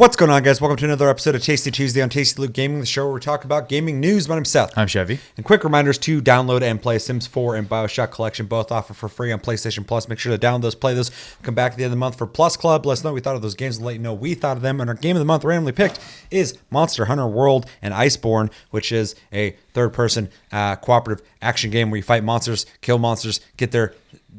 What's going on, guys? Welcome to another episode of Tasty Tuesday on Tasty Loot Gaming, the show where we talk about gaming news. My name's Seth. I'm Chevy. And quick reminders to download and play Sims 4 and Bioshock Collection, both offer for free on PlayStation Plus. Make sure to download those, play those. Come back at the end of the month for Plus Club. Let us know what we thought of those games and let you know we thought of them. And our game of the month randomly picked is Monster Hunter World and Iceborne, which is a third-person cooperative action game where you fight monsters, kill monsters, get their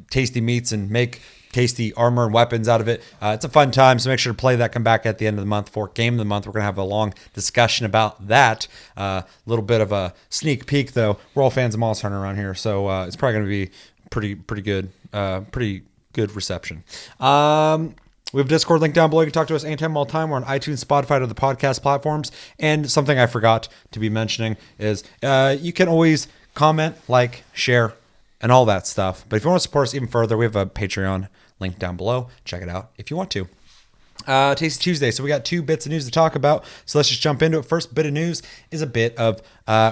tasty meats, and make tasty armor and weapons out of it. It's a fun time, so make sure to play that. Come back at the end of the month for Game of the Month. We're going to have a long discussion about that. A little bit of a sneak peek, though. We're all fans of Monster Hunter around here, so it's probably going to be pretty good. Pretty good reception. We have a Discord link down below. You can talk to us anytime, all the time. We're on iTunes, Spotify, or the podcast platforms. And something I forgot to be mentioning is you can always comment, like, share, and all that stuff. But if you want to support us even further, we have a Patreon link down below. Check it out if you want to. Tasty Tuesday. So we got two bits of news to talk about. So let's just jump into it. First bit of news is a bit of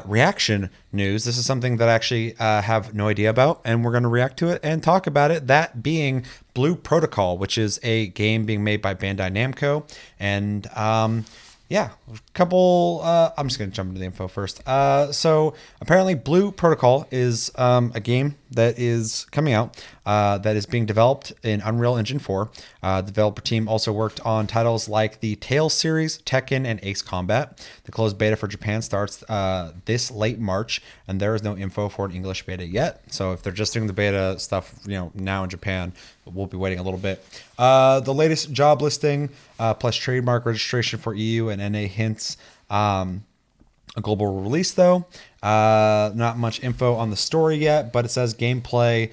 reaction news. This is something that I actually have no idea about, and we're going to react to it and talk about it. That being Blue Protocol, which is a game being made by Bandai Namco. And yeah, a couple, I'm just going to jump into the info first. So apparently Blue Protocol is a game that is coming out that is being developed in Unreal Engine 4. The developer team also worked on titles like the Tales series, Tekken, and Ace Combat. The closed beta for Japan starts this late March, and there is no info for an English beta yet. So if they're just doing the beta stuff, now in Japan, we'll be waiting a little bit. The latest job listing plus trademark registration for EU and NA hints a global release, though. Not much info on the story yet, but it says gameplay.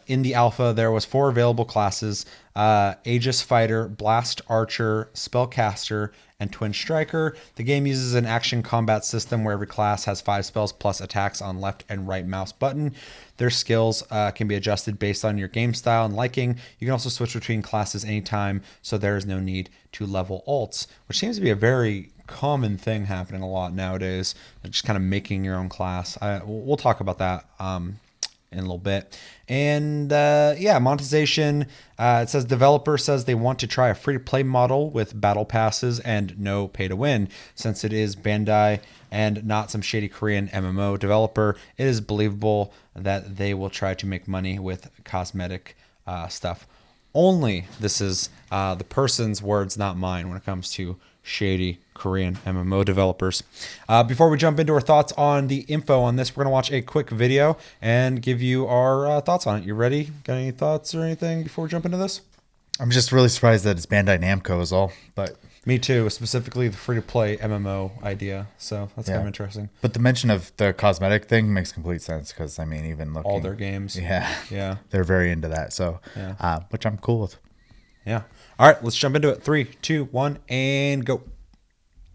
In the alpha, there was 4 available classes: Aegis Fighter, Blast Archer, Spellcaster, and Twin Striker. The game uses an action combat system where every class has 5 spells plus attacks on left and right mouse button. Their skills can be adjusted based on your game style and liking. You can also switch between classes anytime, so there is no need to level alts, which seems to be a very common thing happening a lot nowadays, just kind of making your own class. We'll talk about that in a little bit. And yeah, monetization. It says developer says they want to try a free-to-play model with battle passes and no pay-to-win. Since it is Bandai and not some shady Korean MMO developer, it is believable that they will try to make money with cosmetic stuff only. This is the person's words, not mine, when it comes to shady Korean MMO developers. Before we jump into our thoughts on the info on this, we're going to watch a quick video and give you our thoughts on it. You ready? Got any thoughts or anything before we jump into this? I'm just really surprised that it's Bandai Namco is all, but me too, specifically the free-to-play MMO idea. So that's kind of interesting. But the mention of the cosmetic thing makes complete sense because, I mean, even looking... all their games. Yeah. They're very into that, so which I'm cool with. Yeah. All right, let's jump into it. 3, 2, 1, and go.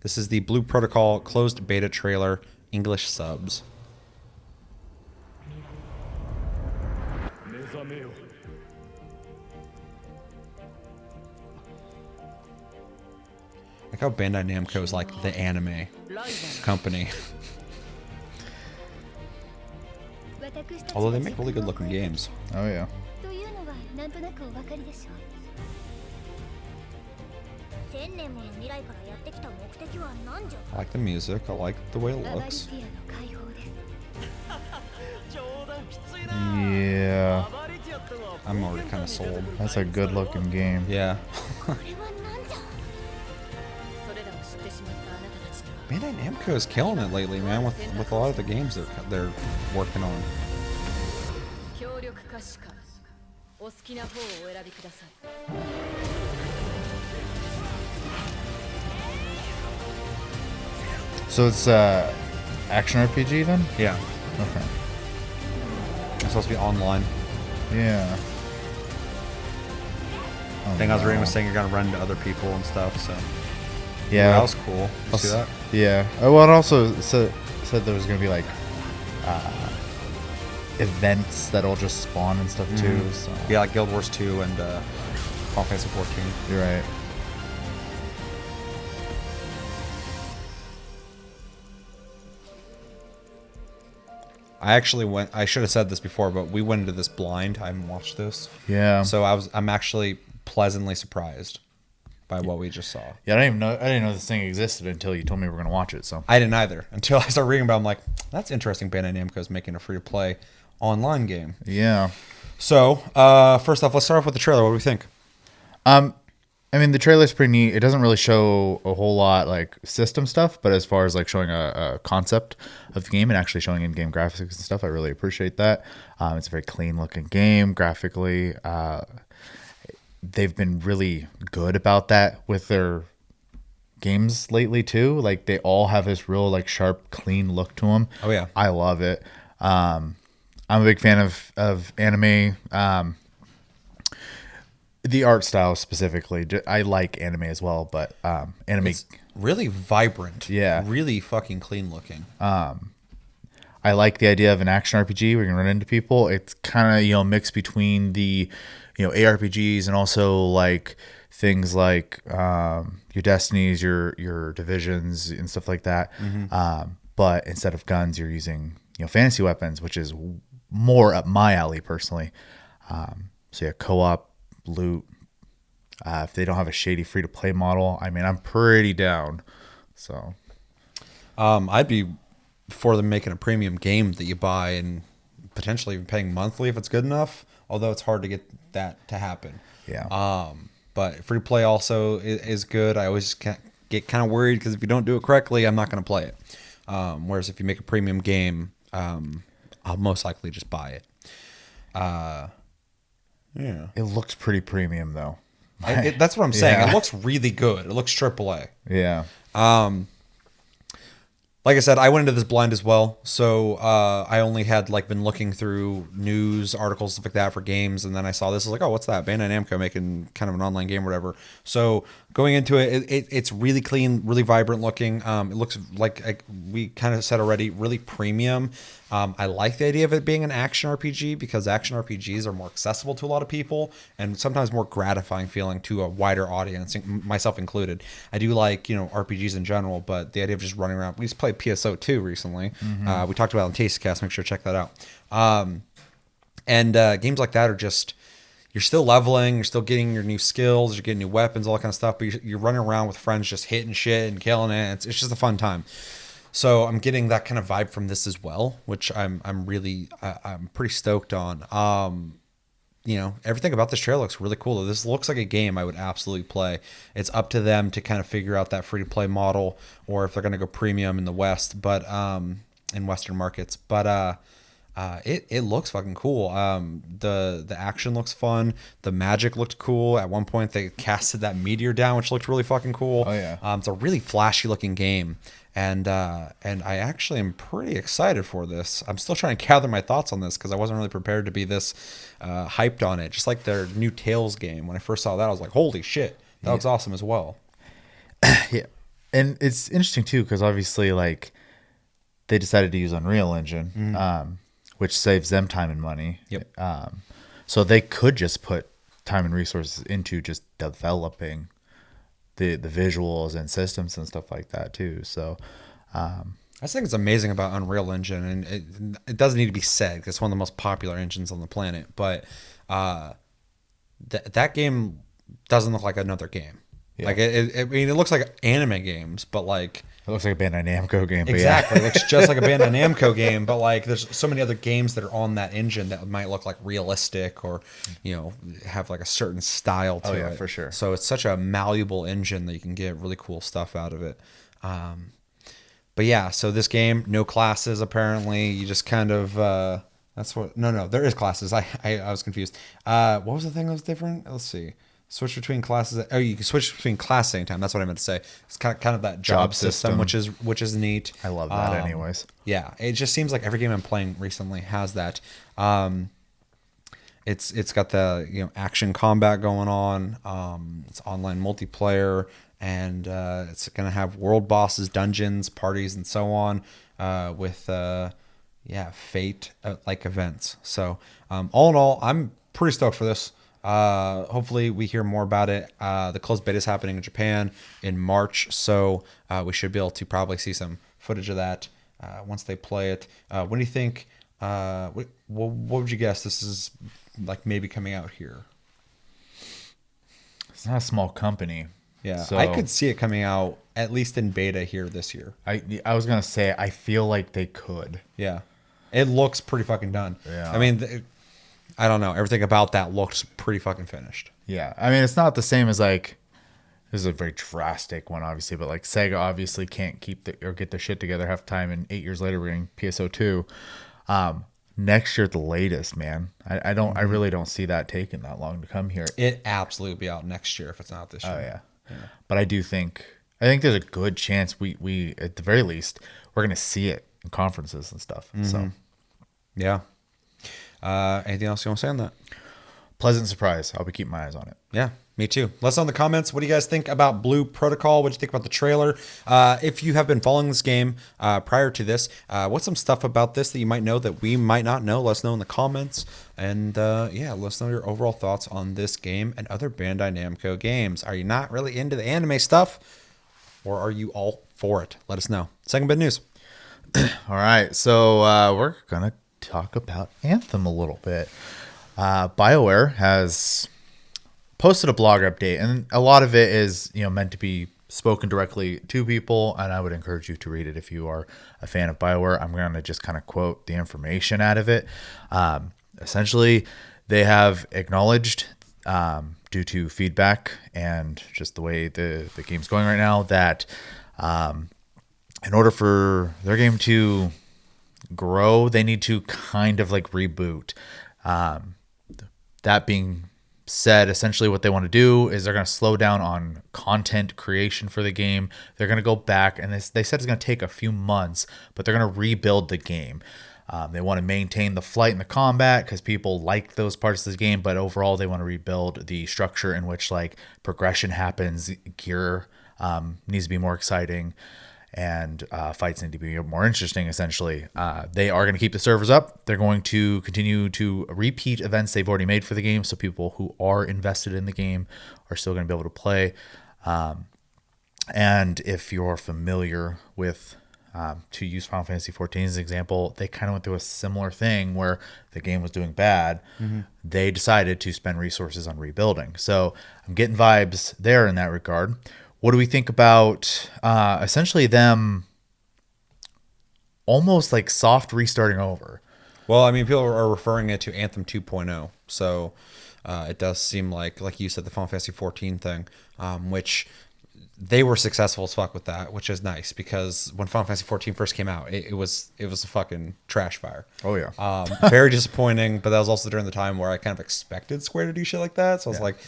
This is the Blue Protocol closed beta trailer, English subs. Like how Bandai Namco is like the anime company. Although they make really good looking games. Oh yeah. I like the music. I like the way it looks. Yeah. I'm already kind of sold. That's a good looking game. Yeah. Bandai Namco is killing it lately, man, with a lot of the games they're working on. So it's action RPG then? Yeah. Okay. It's supposed to be online. Yeah. I think I was reading was saying you're gonna run into other people and stuff. So yeah, that was cool. You see that? Yeah. Well, it also said there was gonna be like events that'll just spawn and stuff too. So. Yeah, like Guild Wars 2 and Final Fantasy 14. You're right. I actually went. I should have said this before, but we went into this blind. I haven't watched this. Yeah. So I'm actually pleasantly surprised. by what we just saw. Yeah, I didn't know this thing existed until you told me we were gonna watch it. So I didn't either until I started reading about it. I'm like, that's interesting. Bandai Namco is making a free-to-play online game. yeah. So, first off, let's start off with the trailer. What do we think? I mean, the trailer's pretty neat. It doesn't really show a whole lot like system stuff, but as far as like showing a concept of the game and actually showing in-game graphics and stuff, I really appreciate that. It's a very clean-looking game graphically. They've been really good about that with their games lately too. Like they all have this real like sharp, clean look to them. Oh yeah, I love it. I'm a big fan of anime. The art style specifically, I like anime as well, but anime it's really vibrant. Yeah, really fucking clean looking. I like the idea of an action RPG where you can run into people. It's kind of mixed between the ARPGs and also like things like your Destinies, your Divisions and stuff like that. But instead of guns, you're using fantasy weapons, which is more up my alley personally. So yeah, co-op. Loot. If they don't have a shady free to play model, I mean, I'm pretty down. So, I'd be for them making a premium game that you buy and potentially even paying monthly if it's good enough. Although it's hard to get that to happen. Yeah. But free to play also is good. I always get kind of worried because if you don't do it correctly, I'm not going to play it. Whereas if you make a premium game, I'll most likely just buy it. Yeah, it looks pretty premium though. That's what I'm saying. Yeah. It looks really good. It looks AAA. Yeah. Like I said, I went into this blind as well, so I only had been looking through news articles, stuff like that for games, and then I saw this. I was like, oh, what's that? Bandai Namco making kind of an online game or whatever. So going into it's really clean, really vibrant looking. It looks like we kind of said already, really premium. I like the idea of it being an action RPG because action RPGs are more accessible to a lot of people and sometimes more gratifying feeling to a wider audience, myself included. I do like RPGs in general, but the idea of just running around. We just played PSO 2 recently. We talked about it on Tastecast. Make sure to check that out. And games like that are just, you're still leveling, you're still getting your new skills, you're getting new weapons, all that kind of stuff, but you're running around with friends just hitting shit and killing it. It's just a fun time. So I'm getting that kind of vibe from this as well, which I'm pretty stoked on. Everything about this trailer looks really cool. This looks like a game I would absolutely play. It's up to them to kind of figure out that free to play model or if they're going to go premium in the West, but in Western markets. But it looks fucking cool. The action looks fun. The magic looked cool. At one point they casted that meteor down, which looked really fucking cool. Oh yeah. It's a really flashy looking game. And I actually am pretty excited for this. I'm still trying to gather my thoughts on this because I wasn't really prepared to be this hyped on it. Just like their new Tales game. When I first saw that, I was like, holy shit. That looks awesome as well. Yeah. And it's interesting too because obviously they decided to use Unreal Engine, which saves them time and money. Yep. So they could just put time and resources into just developing the visuals and systems and stuff like that too. So I just think it's amazing about Unreal Engine, and it doesn't need to be said because it's one of the most popular engines on the planet, but that game doesn't look like another game. Yeah. It looks like anime games, but it looks like a Bandai Namco game. Exactly. Yeah. It looks just like a Bandai Namco game, but there's so many other games that are on that engine that might look realistic or, have a certain style to it. Oh yeah, for sure. So it's such a malleable engine that you can get really cool stuff out of it. But yeah, so this game, no classes apparently. You just kind of no, there is classes. I was confused. What was the thing that was different? Let's see. Switch between classes. Oh, you can switch between classes anytime. That's what I meant to say. It's kind of that job system, which is neat. I love that, anyways. Yeah, it just seems like every game I'm playing recently has that. It's got the action combat going on. It's online multiplayer, and it's gonna have world bosses, dungeons, parties, and so on. With fate like events. So all in all, I'm pretty stoked for this. Hopefully we hear more about it. The closed beta is happening in Japan in March, so we should be able to probably see some footage of that once they play it. What do you think? What would you guess this is maybe coming out here? It's not a small company. Yeah, So I could see it coming out at least in beta here this year. I was gonna say I feel like they could. Yeah, it looks pretty fucking done. Yeah. I mean, I don't know. Everything about that looks pretty fucking finished. Yeah, I mean it's not the same as like this is a very drastic one, obviously, but like Sega obviously can't keep or get their shit together half the time, and 8 years later we're getting PSO2. Next year at the latest, man. I don't. I really don't see that taking that long to come here. It absolutely will be out next year if it's not this year. Oh yeah. But I think there's a good chance we at the very least we're gonna see it in conferences and stuff. So Yeah. Anything else you want to say on that? pleasant surprise. I'll be keeping my eyes on it. Yeah, me too. Let us know in the comments. What do you guys think about Blue Protocol? What do you think about the trailer? If you have been following this game prior to this, what's some stuff about this that you might know that we might not know? Let us know in the comments. And yeah, let us know your overall thoughts on this game and other Bandai Namco games. Are you not really into the anime stuff, or are you all for it? Let us know. Second bit of news. All right, so we're gonna talk about Anthem a little bit. BioWare has posted a blog update, and a lot of it is meant to be spoken directly to people, and I would encourage you to read it if you are a fan of BioWare. I'm going to just kind of quote the information out of it. Essentially, they have acknowledged, due to feedback and just the way the game's going right now, that in order for their game to grow, they need to kind of like reboot. That being said, essentially what they want to do is they're going to slow down on content creation for the game. They're going to go back, and they said it's going to take a few months, but they're going to rebuild the game. They want to maintain the flight and the combat because people like those parts of the game, but overall they want to rebuild the structure in which like progression happens, gear needs to be more exciting, and fights need to be more interesting. Essentially, they are going to keep the servers up. They're going to continue to repeat events they've already made for the game, so people who are invested in the game are still going to be able to play. And if you're familiar with, to use Final Fantasy 14 as an example, they kind of went through a similar thing where the game was doing bad. They decided to spend resources on rebuilding. So I'm getting vibes there in that regard. What do we think about essentially them almost like soft restarting over? Well, I mean, people are referring it to Anthem 2.0. So it does seem like you said, the Final Fantasy 14 thing, which they were successful as fuck with that, which is nice because when Final Fantasy 14 first came out, it was a fucking trash fire. Oh, yeah. Very disappointing, but that was also during the time where I kind of expected Square to do shit like that. So I was like,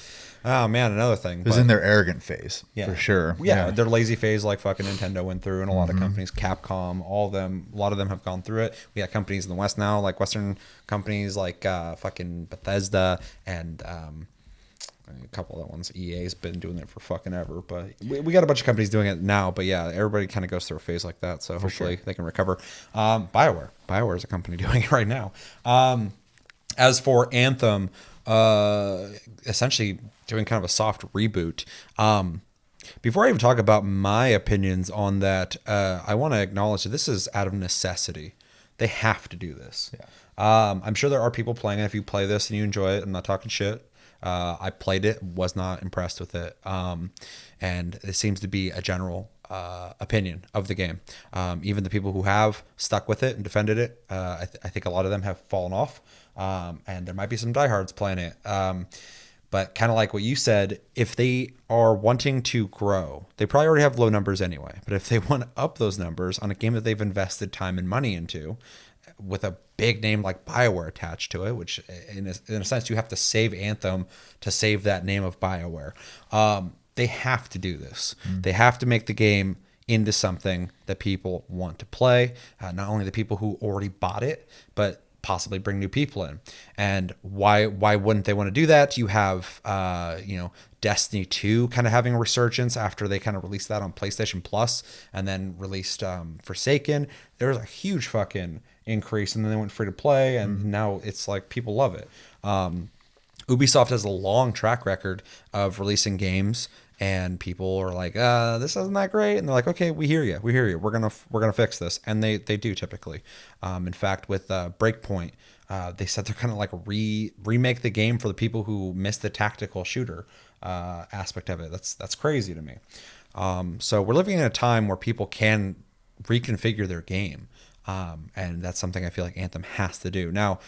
oh man, another thing. It was in their arrogant phase, for sure. Yeah, their lazy phase, like fucking Nintendo went through, and a lot of companies, Capcom, all of them, a lot of them have gone through it. We got companies in the West now, like Western companies, like fucking Bethesda, and a couple other ones. EA's been doing it for fucking ever, but we got a bunch of companies doing it now. But yeah, everybody kind of goes through a phase like that. So hopefully they can recover. BioWare is a company doing it right now. As for Anthem, essentially doing kind of a soft reboot. Before I even talk about my opinions on that, I want to acknowledge that this is out of necessity. They have to do this. I'm sure there are people playing it. If you play this and you enjoy it, I'm not talking shit. I played it, was not impressed with it. And it seems to be a general opinion of the game. Even the people who have stuck with it and defended it, I think a lot of them have fallen off. And there might be some diehards playing it. But kind of like what you said, if they are wanting to grow, they probably already have low numbers anyway. But if they want to up those numbers on a game that they've invested time and money into, with a big name like BioWare attached to it, which in a sense you have to save Anthem to save that name of BioWare. They have to do this. They have to make the game into something that people want to play. Not only the people who already bought it, but possibly bring new people in. And why wouldn't they want to do that? You have Destiny 2 kind of having a resurgence after they kind of released that on PlayStation Plus and then released Forsaken. There was a huge fucking increase, and then they went free to play, and now it's like people love it. Ubisoft has a long track record of releasing games, and people are like, this isn't that great, and they're like, okay, we hear you, we're gonna fix this, and they do typically. In fact, with Breakpoint, they said they're gonna like remake the game for the people who missed the tactical shooter. aspect of it. That's crazy to me. So we're living in a time where people can reconfigure their game. And that's something I feel like Anthem has to do. Now,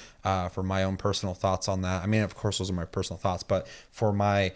for my own personal thoughts on that, I mean, of course, those are my personal thoughts, but for my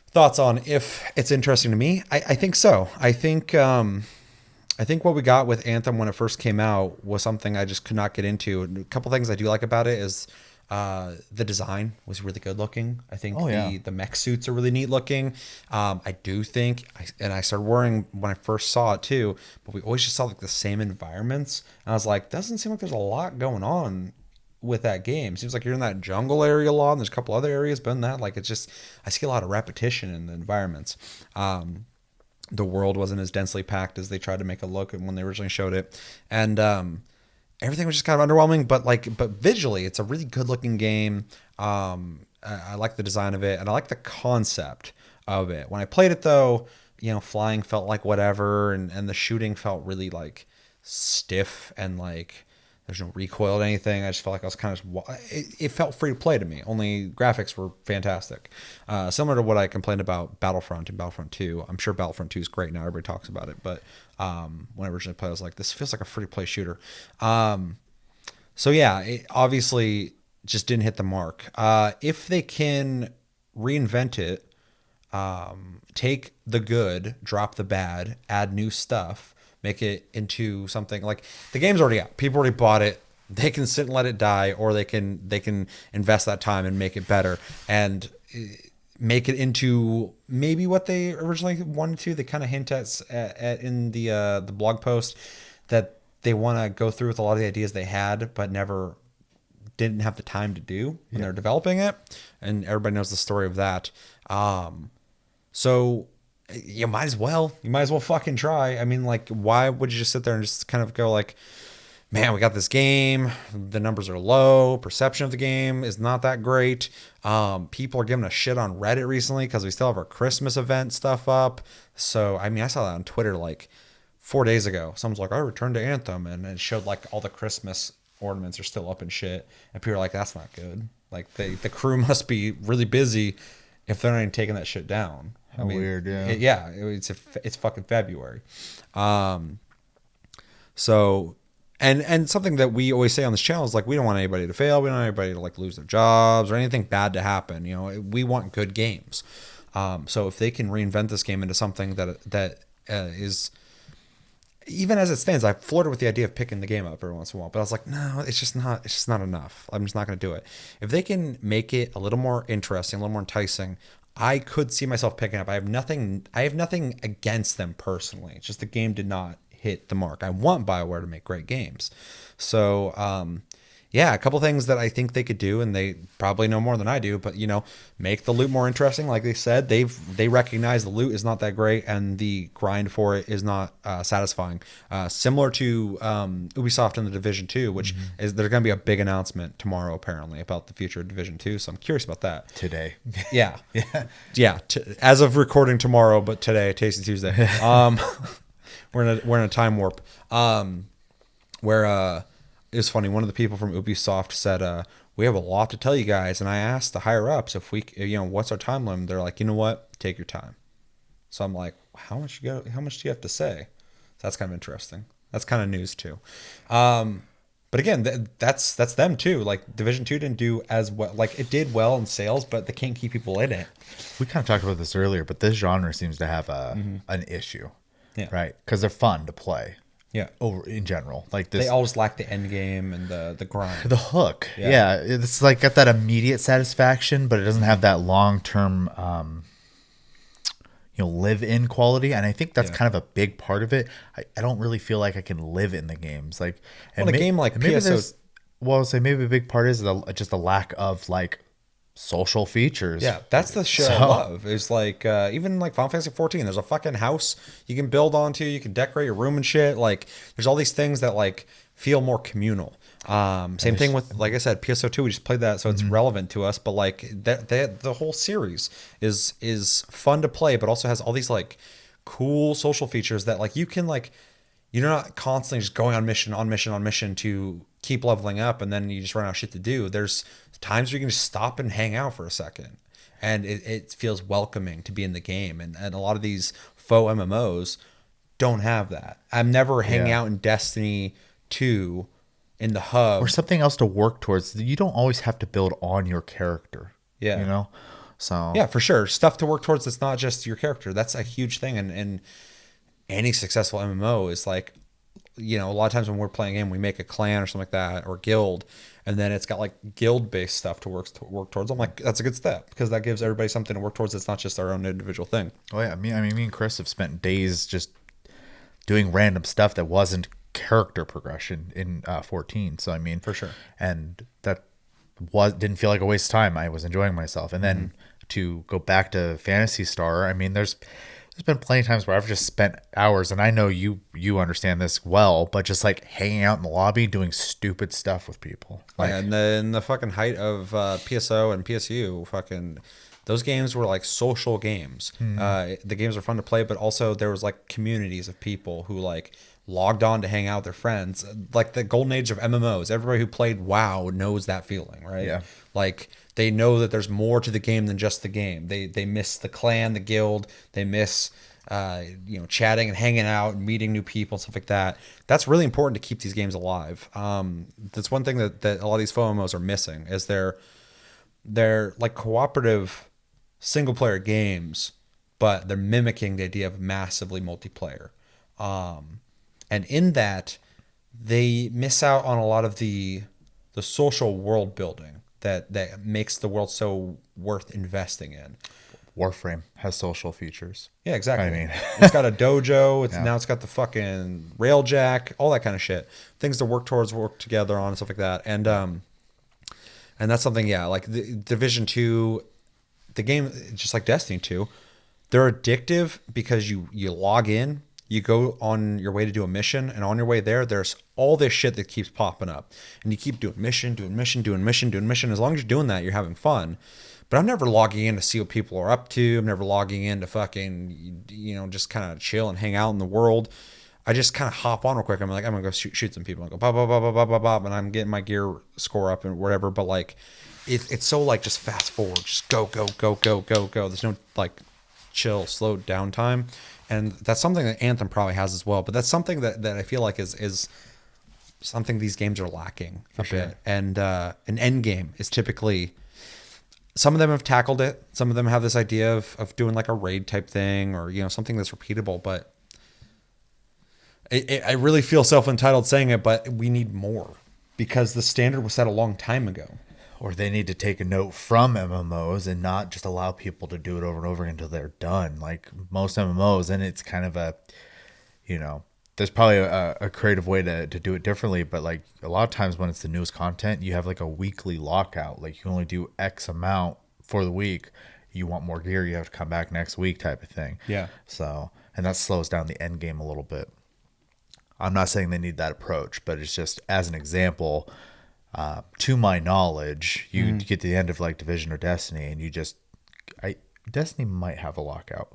thoughts on if it's interesting to me, I think so. I think what we got with Anthem when it first came out was something I just could not get into. A couple things I do like about it is the design was really good looking. I think the mech suits are really neat looking. I do think, and I started worrying when I first saw it too, but we always just saw like the same environments. And I was like, doesn't seem like there's a lot going on with that game. Seems like you're in that jungle area a lot, and there's a couple other areas, but in that, like, it's just, I see a lot of repetition in the environments. The world wasn't as densely packed as they tried to make it look when they originally showed it. And, everything was just kind of underwhelming, but visually, it's a really good looking game. I like the design of it, and I like the concept of it. When I played it though, flying felt like whatever, and the shooting felt really like stiff, and like there's no recoil or anything. I just felt like I was kind of, it felt free to play to me. Only graphics were fantastic. Similar to what I complained about Battlefront and Battlefront 2. I'm sure Battlefront 2 is great now. Everybody talks about it. But when I originally played, I was like, this feels like a free to play shooter. So yeah, it obviously just didn't hit the mark. If they can reinvent it, take the good, drop the bad, add new stuff, make it into something like the game's already out. People already bought it. They can sit and let it die, or they can invest that time and make it better and make it into maybe what they originally wanted to. They kind of hint at in the blog post that they want to go through with a lot of the ideas they had, but never didn't have the time to do when they're developing it. And everybody knows the story of that. So you might as well fucking try. I mean, like, why would you just sit there and just kind of go like, man, we got this game, the numbers are low, perception of the game is not that great. People are giving a shit on Reddit recently because we still have our Christmas event stuff up. So, I mean, I saw that on Twitter like 4 days ago. Someone's like, I returned to Anthem, and it showed like all the Christmas ornaments are still up and shit. And people are like, that's not good. Like, the crew must be really busy if they're not even taking that shit down. I mean, weird, yeah. It's fucking February. So, and something that we always say on this channel is like, we don't want anybody to fail. We don't want anybody to like lose their jobs or anything bad to happen. We want good games. So if they can reinvent this game into something that is, even as it stands, I flirted with the idea of picking the game up every once in a while, but I was like, no, it's just not enough. I'm just not going to do it. If they can make it a little more interesting, a little more enticing, I could see myself picking up. I have nothing against them personally. It's just the game did not hit the mark. I want BioWare to make great games. So, a couple things that I think they could do, and they probably know more than I do, but make the loot more interesting. Like they said, they recognize the loot is not that great and the grind for it is not satisfying. Similar to Ubisoft and the Division 2, which is there's going to be a big announcement tomorrow apparently about the future of Division 2. So I'm curious about that. Today. Yeah. As of recording tomorrow, but today, Tasty Tuesday. We're in a time warp. Where it's funny. One of the people from Ubisoft said, "We have a lot to tell you guys," and I asked the higher ups if we, what's our time limit. They're like, you know what, take your time. So I'm like, how much do you have to say? So that's kind of interesting. That's kind of news too. But again, that's them too. Like Division 2 didn't do as well. Like it did well in sales, but they can't keep people in it. We kind of talked about this earlier, but this genre seems to have an issue, right? Because they're fun to play. Yeah. Over in general, like this, they always lack the end game and the grind, the hook. Yeah, it's like got that immediate satisfaction, but it doesn't have that long term, live in quality. And I think that's kind of a big part of it. I don't really feel like I can live in the games. Like, a game like PSO. Well, I'll say maybe a big part is just a lack of like social features. Yeah, that's the shit I love. It's like even like Final Fantasy 14, there's a fucking house you can build onto, you can decorate your room and shit. Like there's all these things that like feel more communal. Same thing with, like I said, PSO2, we just played that, so it's relevant to us, but like the whole series is fun to play, but also has all these like cool social features that like you can like, you're not constantly just going on mission to keep leveling up and then you just run out of shit to do. There's times where you can just stop and hang out for a second. and it feels welcoming to be in the game. And a lot of these faux MMOs don't have that. I'm never hanging Yeah. out in Destiny 2 in the Or hub. something else to work towards. You don't always have to build on your character. Yeah. You know? So Yeah, for sure. Stuff to work towards that's not just your character. That's a huge thing. And any successful MMO is like, a lot of times when we're playing a game, we make a clan or something like that, or guild, and then it's got like guild based stuff to work towards. I'm like, that's a good step because that gives everybody something to work towards. It's not just our own individual thing. oh yeah, me and Chris have spent days just doing random stuff that wasn't character progression in 14. So I mean, For sure. and that didn't feel like a waste of time. I was enjoying myself, and then to go back to Fantasy Star, I mean, there's been plenty of times where I've just spent hours, and I know you understand this well, but just like hanging out in the lobby doing stupid stuff with people. Like, And the fucking height of PSO and PSU, fucking those games were like social games. The games were fun to play, but also there was like communities of people who like logged on to hang out with their friends. Like the golden age of MMOs. Everybody who played WoW knows that feeling, right? Yeah. Like they know that there's more to the game than just the game. They miss the clan, the guild. They miss chatting and hanging out and meeting new people and stuff like that. That's really important to keep these games alive. That's one thing that a lot of these FOMOs are missing is they're like cooperative single player games, but they're mimicking the idea of massively multiplayer. And in that, they miss out on a lot of the social world building that makes the world so worth investing in. Warframe has social features. Yeah, exactly. I mean, It's got a dojo. Now it's got the fucking railjack, all that kind of shit. Things to work towards, work together on, and stuff like that. And that's something. Yeah, like the Division 2, the game, just like Destiny 2, they're addictive because you log in, you go on your way to do a mission, and on your way there's all this shit that keeps popping up, and you keep doing mission. As long as you're doing that, you're having fun. But I'm never logging in to see what people are up to. I'm never logging in to fucking, just kind of chill and hang out in the world. I just kind of hop on real quick. I'm like, I'm going to go shoot some people. I go, bop, bop, bop, bop, bop, bop, bop, and I'm getting my gear score up and whatever. But like, it's so like just fast forward. Just go, go, go, go, go, go. There's no like chill, slow down time. And that's something that Anthem probably has as well. But that's something that I feel like is something these games are lacking a bit. And an end game is typically... Some of them have tackled it. Some of them have this idea of doing like a raid type thing or, something that's repeatable. But I really feel self-entitled saying it, but we need more because the standard was set a long time ago. or they need to take a note from MMOs and not just allow people to do it over and over again until they're done. Like most MMOs, and it's kind of a, there's probably a creative way to do it differently, but like a lot of times when it's the newest content, you have like a weekly lockout. Like you only do X amount for the week. You want more gear, you have to come back next week type of thing. Yeah. So, and that slows down the end game a little bit. I'm not saying they need that approach, but it's just as an example, to my knowledge, you get to the end of like Division or Destiny and Destiny might have a lockout.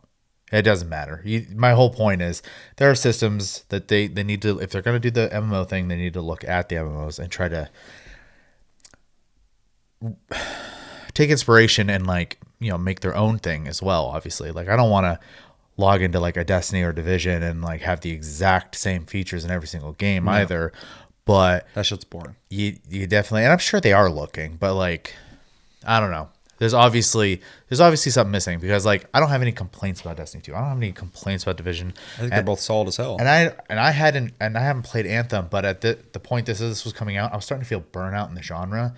It doesn't matter. My whole point is there are systems that they need to, if they're going to do the MMO thing, they need to look at the MMOs and try to take inspiration and make their own thing as well. Obviously, like I don't want to log into like a Destiny or Division and like have the exact same features in every single game either. But that shit's boring. You definitely, and I'm sure they are looking, but like, I don't know. There's obviously something missing because like I don't have any complaints about Destiny 2. I don't have any complaints about Division. I think they're both solid as hell. And I haven't played Anthem, but at the point this was coming out, I was starting to feel burnout in the genre.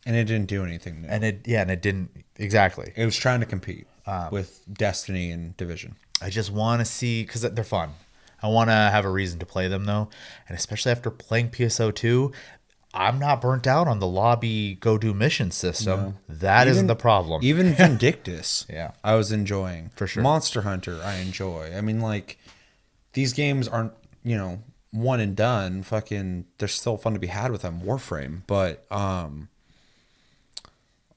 And it didn't do anything new. And it didn't exactly. It was trying to compete with Destiny and Division. I just want to see, because they're fun. I want to have a reason to play them though, and especially after playing PSO2, I'm not burnt out on the lobby go do mission system. No. That isn't the problem. Even Vindictus, yeah, I was enjoying for sure. Monster Hunter, I enjoy. I mean, like these games aren't one and done. Fucking, they're still fun to be had with them. Warframe, but a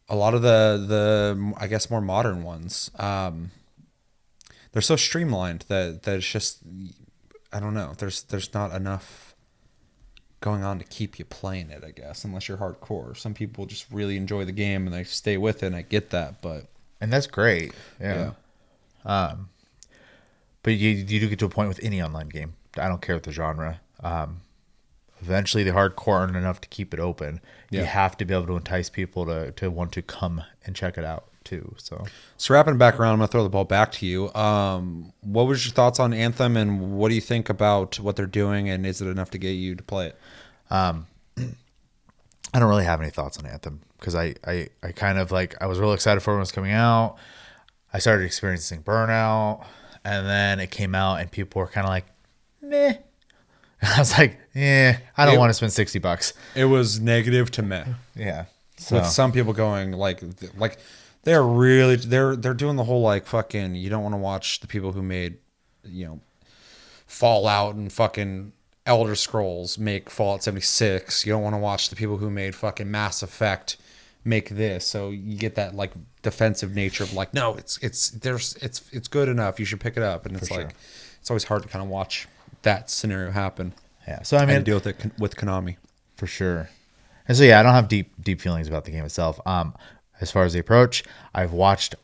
lot of the I guess more modern ones, they're so streamlined that it's just, I don't know. There's not enough going on to keep you playing it, I guess, unless you're hardcore. Some people just really enjoy the game and they stay with it, and I get that, but And that's great. Yeah. But you do get to a point with any online game. I don't care what the genre. Eventually, the hardcore aren't enough to keep it open. Yeah. You have to be able to entice people to want to come and check it out too. So wrapping back around, I'm going to throw the ball back to you. What was your thoughts on Anthem, and what do you think about what they're doing, and is it enough to get you to play it? I don't really have any thoughts on Anthem because I kind of like, I was really excited for when it was coming out. I started experiencing burnout, and then it came out and people were kind of like, meh. I was like, I don't want to spend $60. It was negative to meh. Yeah. So With some people going like they're really they're doing the whole like fucking, you don't want to watch the people who made, Fallout and fucking Elder Scrolls make Fallout 76. You don't want to watch the people who made fucking Mass Effect make this. So you get that like defensive nature of like, no, it's good enough. You should pick it up. And it's like, it's always hard to kind of watch that scenario happen. Yeah. So I mean, deal with it with Konami for sure. And so yeah, I don't have deep feelings about the game itself. As far as the approach, I've watched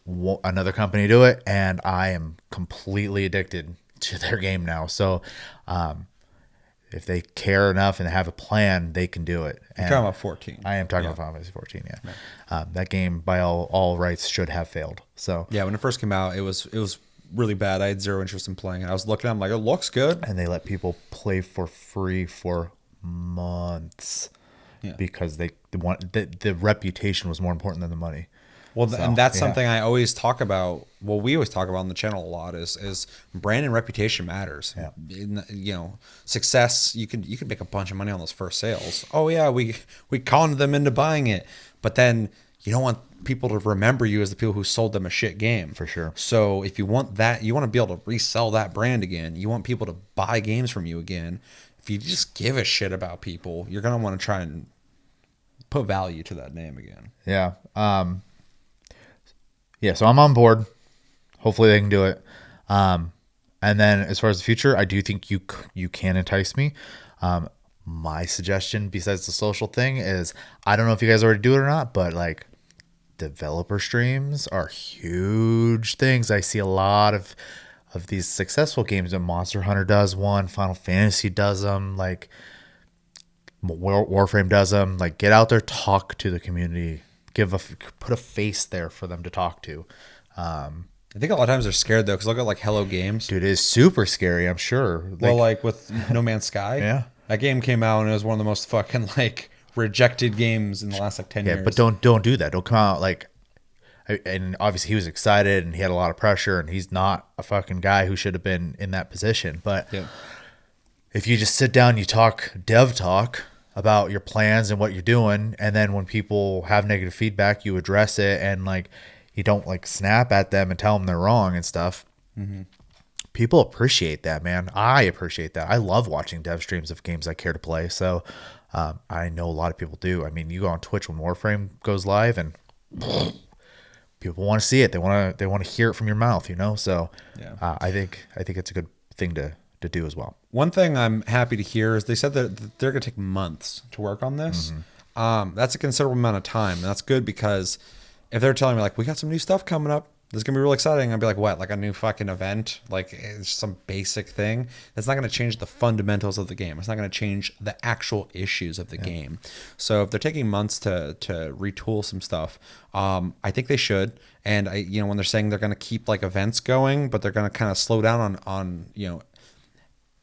another company do it, and I am completely addicted to their game now. So, if they care enough and have a plan, they can do it. You're talking about 14. I am talking about Final Fantasy 14. Yeah, that game by all rights should have failed. So yeah, when it first came out, it was really bad. I had zero interest in playing it. I was looking at it, I'm like, it looks good. And they let people play for free for months because they want the reputation was more important than the money. Well, and that's something I always talk about. Well, we always talk about on the channel a lot is brand and reputation matters. Yeah. Success, you can make a bunch of money on those first sales. Oh yeah, we conned them into buying it. But then you don't want people to remember you as the people who sold them a shit game. For sure. So if you want that, you want to be able to resell that brand again. You want people to buy games from you again. If you just give a shit about people, you're going to want to try and put value to that name again. Yeah. Yeah, so I'm on board. Hopefully they can do it. And then as far as the future, I do think you can entice me. My suggestion, besides the social thing, is I don't know if you guys already do it or not, but like developer streams are huge things. I see a lot of these successful games that Monster Hunter does one, Final Fantasy does them, like Warframe does them. Like get out there, talk to the community. Put a face there for them to talk to. I think a lot of times they're scared though, because look at like Hello Games. Dude, it is super scary, I'm sure. Well, like with No Man's Sky. Yeah. That game came out and it was one of the most fucking like rejected games in the last like 10 years. Yeah, but don't do that. Don't come out like, and obviously he was excited and he had a lot of pressure and he's not a fucking guy who should have been in that position. But if you just sit down, you talk dev talk about your plans and what you're doing, and then when people have negative feedback, you address it, and like you don't like snap at them and tell them they're wrong and stuff. Mm-hmm. People appreciate that, man. I appreciate that. I love watching dev streams of games I care to play. So I know a lot of people do. I mean, you go on Twitch when Warframe goes live, and people want to see it. They want to hear it from your mouth, So I think it's a good thing to do as well. One thing I'm happy to hear is they said that they're going to take months to work on this. Mm-hmm. That's a considerable amount of time. And that's good, because if they're telling me like, we got some new stuff coming up, this is going to be really exciting, I'd be like, what? Like a new fucking event? Like it's some basic thing. That's not going to change the fundamentals of the game. It's not going to change the actual issues of the game. So if they're taking months to retool some stuff, I think they should. And when they're saying they're going to keep like events going, but they're going to kind of slow down on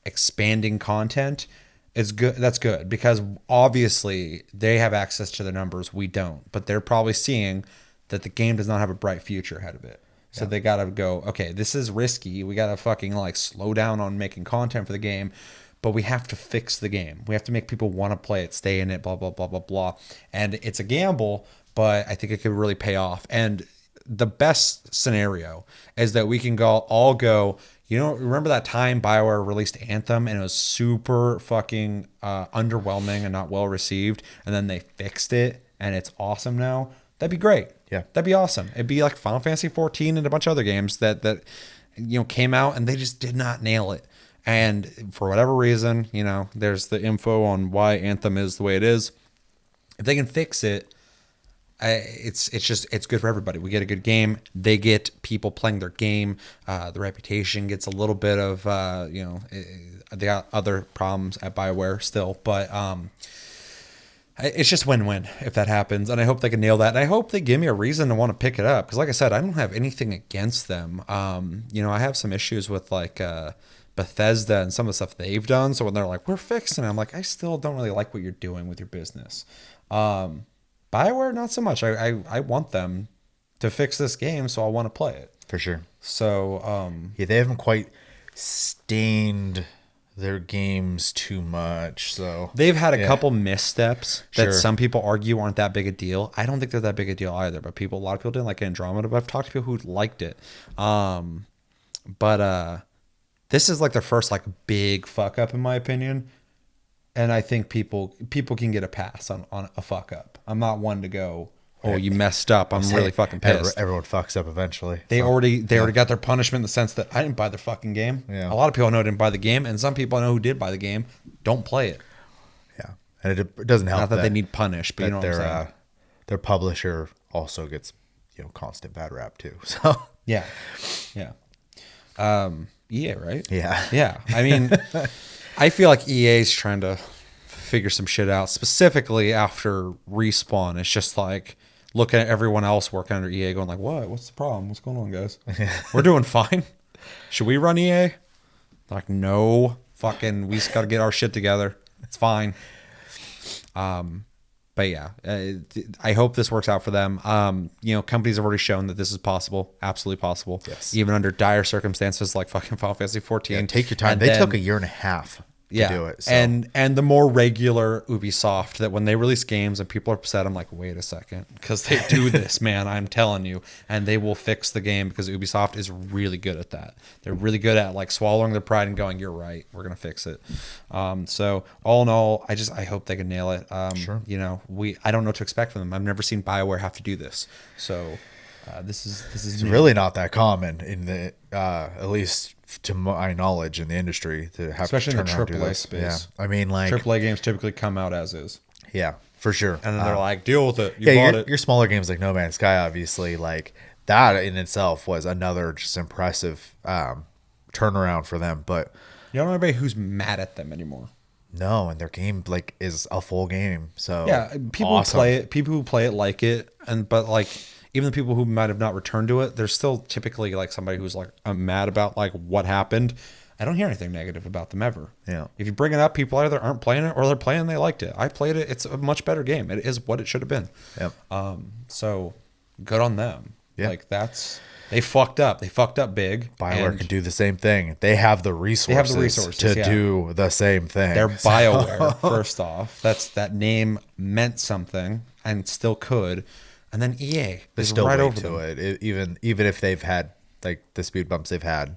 expanding content, is good. That's good, because obviously they have access to the numbers, we don't, but they're probably seeing that the game does not have a bright future ahead of it. So they got to go, okay, this is risky. We got to fucking like slow down on making content for the game, but we have to fix the game. We have to make people want to play it, stay in it, blah, blah, blah, blah, blah. And it's a gamble, but I think it could really pay off. And the best scenario is that we can all go, remember that time BioWare released Anthem and it was super fucking underwhelming and not well received, and then they fixed it and it's awesome now? That'd be great. Yeah. That'd be awesome. It'd be like Final Fantasy 14 and a bunch of other games that came out and they just did not nail it. And for whatever reason, there's the info on why Anthem is the way it is. If they can fix it, it's good for everybody. We get a good game. They get people playing their game. The reputation gets a little bit of they got other problems at BioWare still, but it's just win-win if that happens. And I hope they can nail that. And I hope they give me a reason to want to pick it up, because like I said, I don't have anything against them. I have some issues with like Bethesda and some of the stuff they've done. So when they're like, we're fixing it, I'm like, I still don't really like what you're doing with your business. BioWare, not so much. I want them to fix this game, so I want to play it. For sure. So, they haven't quite stained their games too much. So they've had a couple missteps that Sure. some people argue aren't that big a deal. I don't think they're that big a deal either, but a lot of people didn't like Andromeda, but I've talked to people who liked it. But this is like their first like big fuck up in my opinion. And I think people can get a pass on a fuck up. I'm not one to go, oh, you messed up. I'm really fucking pissed. Everyone fucks up eventually. They already got their punishment in the sense that I didn't buy their fucking game. Yeah. A lot of people know I didn't buy the game, and some people I know who did buy the game don't play it. Yeah, and it doesn't help Not that they need punished, but you know what I'm saying. Their publisher also gets constant bad rap too. So Yeah. EA, right? yeah. Yeah. I mean, I feel like EA's trying to figure some shit out, specifically after Respawn. It's just like looking at everyone else working under EA going like, what? What's the problem? What's going on, guys? We're doing fine. Should we run EA? Like, no. Fucking, we just got to get our shit together. It's fine. But yeah, I hope this works out for them. Companies have already shown that this is possible, absolutely possible. Yes. Even under dire circumstances like fucking Final Fantasy 14. Yeah, take your time. They took a year and a half to do it. So. And the more regular Ubisoft, that when they release games and people are upset, I'm like, wait a second, because they do this, man. I'm telling you, and they will fix the game because Ubisoft is really good at that. They're really good at like swallowing their pride and going, "You're right, we're gonna fix it." So all in all, I hope they can nail it. Sure. I don't know what to expect from them. I've never seen BioWare have to do this, so this is It's really not that common in the at least to my knowledge in the industry to have especially to in the turn around and do AAA this. space. Yeah, I mean, like AAA games typically come out as is, yeah, for sure. and then they're like, "Deal with it. You bought it." Your smaller games like No Man's Sky, obviously, like that in itself was another just impressive turnaround for them. But You don't know anybody who's mad at them anymore. no, and their game like is a full game. So Yeah, people awesome. who play it, people who play it like it, but like even the people who might have not returned to it, there's still typically like somebody who's like mad about like what happened. I don't hear anything negative about them ever. Yeah. If you bring it up, people either aren't playing it or they're playing and they liked it. I played it. It's a much better game. It is what it should have been. Yep. So good on them. Yeah. Like they fucked up. They fucked up big. BioWare and can do the same thing. They have the resources, to yeah. do the same thing. They're BioWare, first off. That name meant something and still could. And then EA They is still right wait over to them. it. Even if they've had like the speed bumps they've had,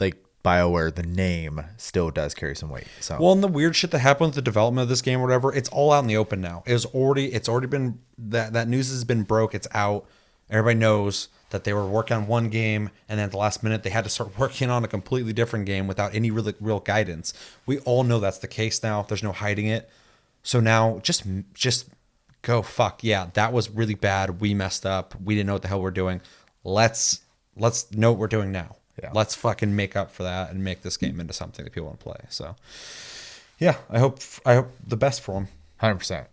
like BioWare, the name still does carry some weight. So Well, and the weird shit that happened with the development of this game or whatever, it's all out in the open now. It's already been that news has been broke. It's out. Everybody knows that they were working on one game, and then at the last minute they had to start working on a completely different game without any real guidance. We all know that's the case now. There's no hiding it. So now just go fuck yeah, that was really bad. We messed up. We didn't know what the hell we're doing. Let's know what we're doing now. Yeah. Let's fucking make up for that and make this game into something that people want to play. So yeah, I hope the best for them. 100%.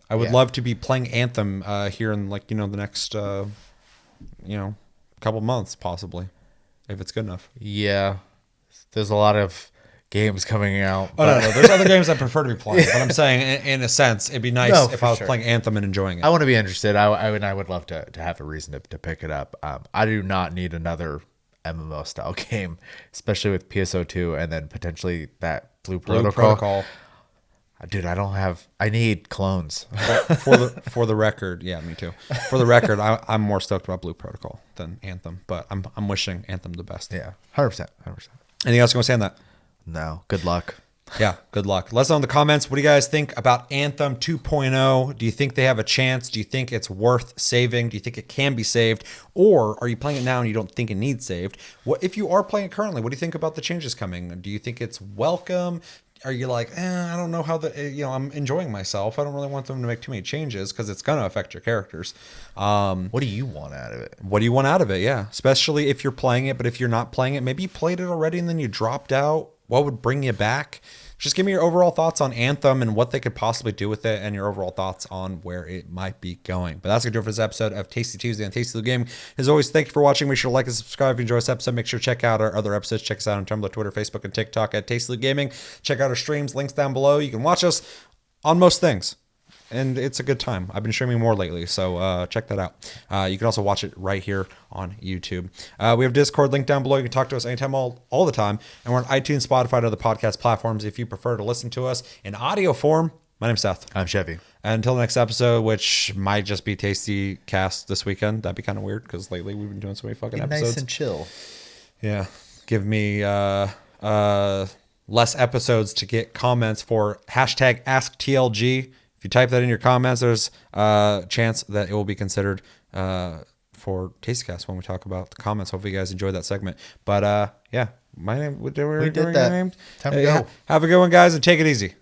I would love to be playing Anthem here in like the next couple months possibly, if it's good enough. Yeah, there's a lot of games coming out. Oh no, there's other games I prefer to be playing, but I'm saying in a sense it'd be nice if for I was sure. playing Anthem and enjoying it. I want to be interested. I would love to have a reason to pick it up. I do not need another MMO style game, especially with PSO2 and then potentially that Blue Protocol. Dude, I need clones. for the record, yeah, me too. For the record, I'm more stoked about Blue Protocol than Anthem, but I'm wishing Anthem the best. Yeah, 100%. Anything else you want to say on that? No, good luck. Yeah, good luck. Let us know in the comments. What do you guys think about Anthem 2.0? Do you think they have a chance? Do you think it's worth saving? Do you think it can be saved? Or are you playing it now and you don't think it needs saved? What if you are playing it currently? What do you think about the changes coming? Do you think it's welcome? Are you like, I don't know how I'm enjoying myself. I don't really want them to make too many changes because it's going to affect your characters. What do you want out of it? What do you want out of it? Yeah, especially if you're playing it. But if you're not playing it, maybe you played it already and then you dropped out. What would bring you back? Just give me your overall thoughts on Anthem and what they could possibly do with it and your overall thoughts on where it might be going. But that's going to do it for this episode of Tasty Tuesday on Tasty Blue Gaming. As always, thank you for watching. Make sure to like and subscribe if you enjoy this episode. Make sure to check out our other episodes. Check us out on Tumblr, Twitter, Facebook, and TikTok at Tasty Blue Gaming. Check out our streams. Links down below. You can watch us on most things. And it's a good time. I've been streaming more lately, so check that out. You can also watch it right here on YouTube. We have Discord link down below. You can talk to us anytime, all the time. And we're on iTunes, Spotify, and other podcast platforms if you prefer to listen to us in audio form. My name's Seth. I'm Chevy. And until the next episode, which might just be Tasty Cast this weekend. That'd be kind of weird because lately we've been doing so many fucking episodes. Nice and chill. Yeah. Give me less episodes to get comments for hashtag AskTLG. If you type that in your comments, there's a chance that it will be considered for TastyCast when we talk about the comments. Hopefully you guys enjoyed that segment. But yeah, my name. We did that. Time to go. Have a good one, guys, and take it easy.